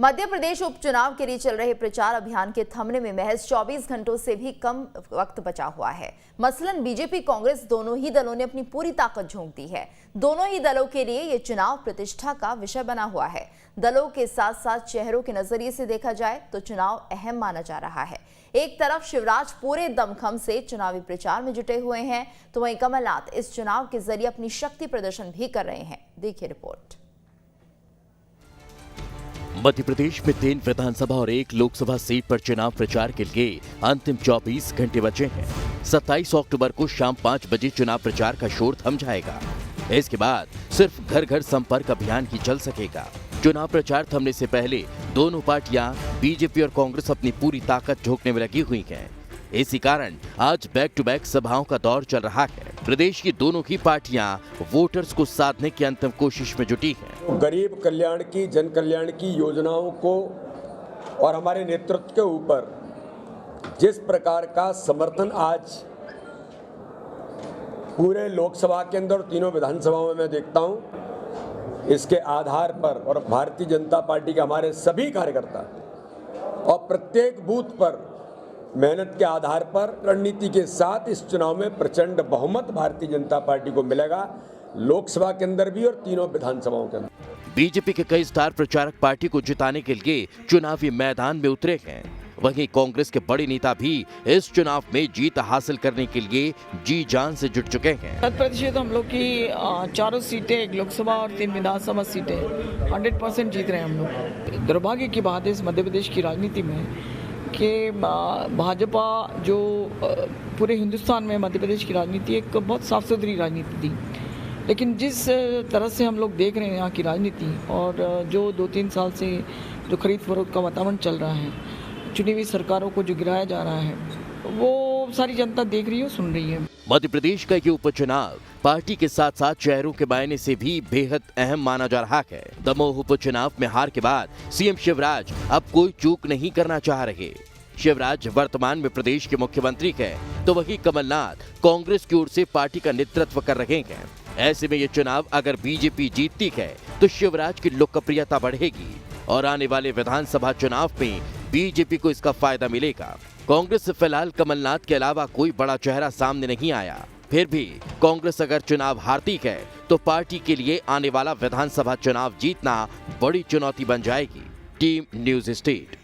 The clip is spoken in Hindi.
मध्य प्रदेश उपचुनाव के लिए चल रहे प्रचार अभियान के थमने में महज 24 घंटों से भी कम वक्त बचा हुआ है। मसलन बीजेपी कांग्रेस दोनों ही दलों ने अपनी पूरी ताकत झोंक दी है। दोनों ही दलों के लिए ये चुनाव प्रतिष्ठा का विषय बना हुआ है। दलों के साथ साथ चेहरों के नजरिए से देखा जाए तो चुनाव अहम माना जा रहा है। एक तरफ शिवराज पूरे दमखम से चुनावी प्रचार में जुटे हुए हैं, तो वहीं कमलनाथ इस चुनाव के जरिए अपनी शक्ति प्रदर्शन भी कर रहे हैं। देखिए रिपोर्ट। मध्य प्रदेश में 3 विधानसभा और 1 लोकसभा सीट पर चुनाव प्रचार के लिए अंतिम 24 घंटे बचे हैं। 27 अक्टूबर को शाम 5 बजे चुनाव प्रचार का शोर थम जाएगा। इसके बाद सिर्फ घर घर संपर्क अभियान ही चल सकेगा। चुनाव प्रचार थमने से पहले दोनों पार्टियां बीजेपी और कांग्रेस अपनी पूरी ताकत झोंकने में लगी हुई हैं। इसी कारण आज बैक टू बैक सभाओं का दौर चल रहा है। प्रदेश की दोनों ही पार्टियां वोटर्स को साधने की अंतिम कोशिश में जुटी हैं। गरीब कल्याण की, जन कल्याण की योजनाओं को और हमारे नेतृत्व के ऊपर जिस प्रकार का समर्थन आज पूरे लोकसभा के अंदर और तीनों विधानसभाओं में मैं देखता हूं, इसके आधार पर और भारतीय जनता पार्टी के हमारे सभी कार्यकर्ता और प्रत्येक बूथ पर मेहनत के आधार पर रणनीति के साथ इस चुनाव में प्रचंड बहुमत भारतीय जनता पार्टी को मिलेगा, लोकसभा के अंदर भी और तीनों विधानसभाओं के अंदर। बीजेपी के कई स्टार प्रचारक पार्टी को जिताने के लिए चुनावी मैदान में उतरे हैं। वहीं कांग्रेस के बड़े नेता भी इस चुनाव में जीत हासिल करने के लिए जी जान से जुट चुके हैं। 100% हम लोग की 4 सीटें, 1 लोकसभा और 3 विधानसभा सीटें 100% जीत रहे हैं हम लोग। दुर्भाग्य की बात है इस मध्य प्रदेश की राजनीति में कि भाजपा जो पूरे हिंदुस्तान में मध्य प्रदेश की राजनीति एक बहुत साफ सुथरी राजनीति थी, लेकिन जिस तरह से हम लोग देख रहे हैं यहाँ की राजनीति और जो 2-3 साल से जो खरीद फरोख्त का वातावरण चल रहा है, चुनी हुई सरकारों को जो गिराया जा रहा है, वो सारी जनता देख रही है, सुन रही है। मध्य प्रदेश का ये उपचुनाव पार्टी के साथ साथ चेहरों के मायने से भी बेहद अहम माना जा रहा है। दमोह उपचुनाव में हार के बाद सीएम शिवराज अब कोई चूक नहीं करना चाह रहे। शिवराज वर्तमान में प्रदेश के मुख्यमंत्री है, तो वही कमलनाथ कांग्रेस की ओर से पार्टी का नेतृत्व कर रहे हैं। ऐसे में ये चुनाव अगर बीजेपी जीतती है तो शिवराज की लोकप्रियता बढ़ेगी और आने वाले विधानसभा चुनाव में बीजेपी को इसका फायदा मिलेगा। कांग्रेस से फिलहाल कमलनाथ के अलावा कोई बड़ा चेहरा सामने नहीं आया। फिर भी कांग्रेस अगर चुनाव हारती है तो पार्टी के लिए आने वाला विधानसभा चुनाव जीतना बड़ी चुनौती बन जाएगी। Team news state.